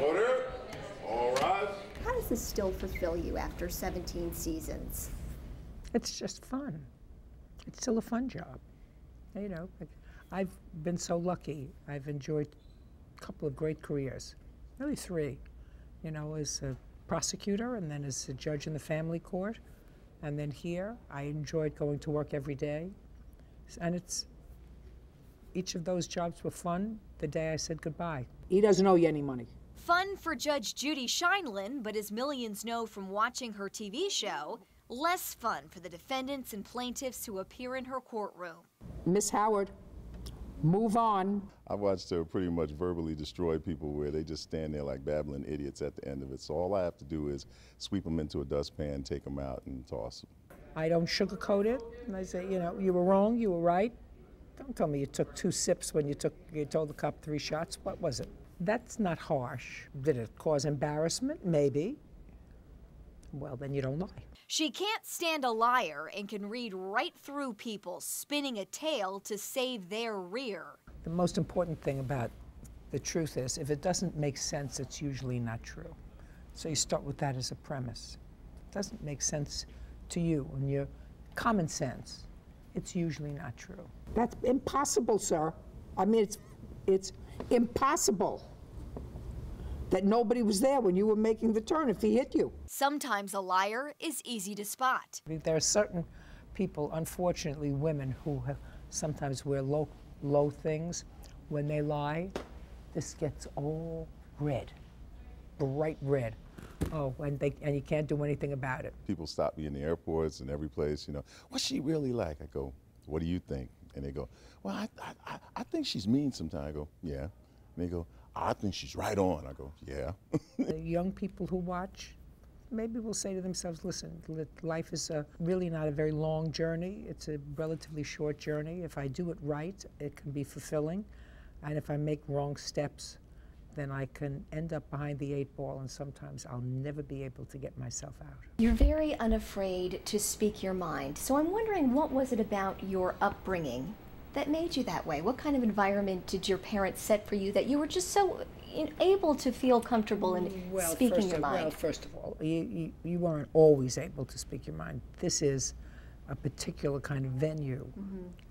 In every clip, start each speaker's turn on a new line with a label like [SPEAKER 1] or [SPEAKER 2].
[SPEAKER 1] Order. All rise.
[SPEAKER 2] How does this still fulfill you after 17 seasons?
[SPEAKER 3] It's just fun. It's still a fun job. You know, I've been so lucky. I've enjoyed a couple of great careers, really 3. You know, as a prosecutor and then as a judge in the family court. And then here, I enjoyed going to work every day. And each of those jobs were fun the day I said goodbye. He doesn't owe you any money.
[SPEAKER 4] Fun for Judge Judy Sheindlin, but as millions know from watching her TV show, less fun for the defendants and plaintiffs who appear in her courtroom.
[SPEAKER 3] Miss Howard, move on.
[SPEAKER 1] I watched her pretty much verbally destroy people where they just stand there like babbling idiots at the end of it. So all I have to do is sweep them into a dustpan, take them out, and toss them.
[SPEAKER 3] I don't sugarcoat it. And I say, you know, you were wrong, you were right. Don't tell me you took 2 sips when you told the cop 3 shots. What was it? That's not harsh. Did it cause embarrassment? Maybe. Well, then you don't lie.
[SPEAKER 4] She can't stand a liar and can read right through people spinning a tale to save their rear.
[SPEAKER 3] The most important thing about the truth is, if it doesn't make sense, it's usually not true. So you start with that as a premise. It doesn't make sense to you and your common sense. It's usually not true. That's impossible, sir. I mean, it's impossible that nobody was there when you were making the turn if he hit you.
[SPEAKER 4] Sometimes a liar is easy to spot.
[SPEAKER 3] There are certain people, unfortunately women, who sometimes wear low things. When they lie, this gets all red, bright red. Oh, and you can't do anything about it. People stop me in the airports and every place, you know, what's she really like? I go, what do you think? And they go, well, I think she's mean sometimes. I go, yeah. And they go, I think she's right on. I go, yeah. The young people who watch maybe will say to themselves, listen, life is really not a very long journey. It's a relatively short journey. If I do it right, it can be fulfilling. And if I make wrong steps, then I can end up behind the 8 ball, and sometimes I'll never be able to get myself out.
[SPEAKER 2] You're very unafraid to speak your mind. So I'm wondering, what was it about your upbringing that made you that way? What kind of environment did your parents set for you that you were just so able to feel comfortable in speaking your mind?
[SPEAKER 3] Well, first of all, you weren't always able to speak your mind. This is a particular kind of venue,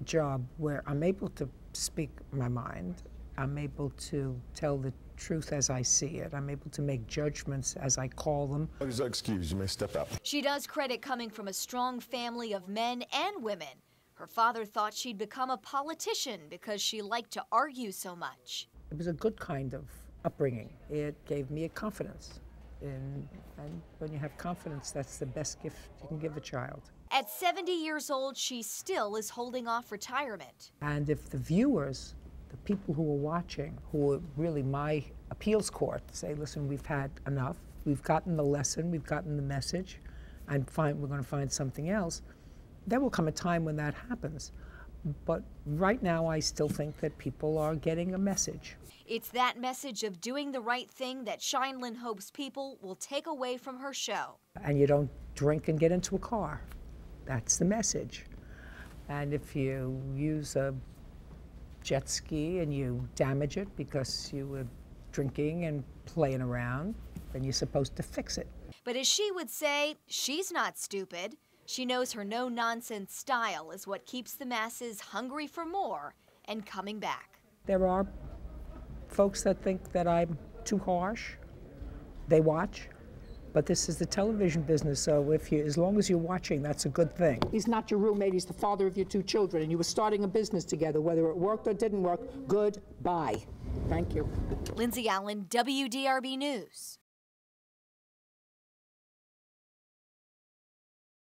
[SPEAKER 3] job, where I'm able to speak my mind. I'm able to tell the truth as I see it. I'm able to make judgments as I call them.
[SPEAKER 5] Excuse me, step up.
[SPEAKER 4] She does credit coming from a strong family of men and women. Her father thought she'd become a politician because she liked to argue so much.
[SPEAKER 3] It was a good kind of upbringing. It gave me a confidence. And when you have confidence, that's the best gift you can give a child.
[SPEAKER 4] At 70 years old, she still is holding off retirement.
[SPEAKER 3] And if the viewers, the people who are watching, who are really my appeals court, say, listen, we've had enough, we've gotten the lesson, we've gotten the message, and we're going to find something else, there will come a time when that happens. But right now, I still think that people are getting a message.
[SPEAKER 4] It's that message of doing the right thing that Sheindlin hopes people will take away from her show.
[SPEAKER 3] And you don't drink and get into a car. That's the message. And if you use a jet ski and you damage it because you were drinking and playing around, then you're supposed to fix it.
[SPEAKER 4] But as she would say, she's not stupid. She knows her no-nonsense style is what keeps the masses hungry for more and coming back.
[SPEAKER 3] There are folks that think that I'm too harsh. They watch. But this is the television business, so as long as you're watching, that's a good thing. He's not your roommate, he's the father of your 2 children, and you were starting a business together. Whether it worked or didn't work, goodbye. Thank you.
[SPEAKER 4] Lindsay Allen, WDRB News.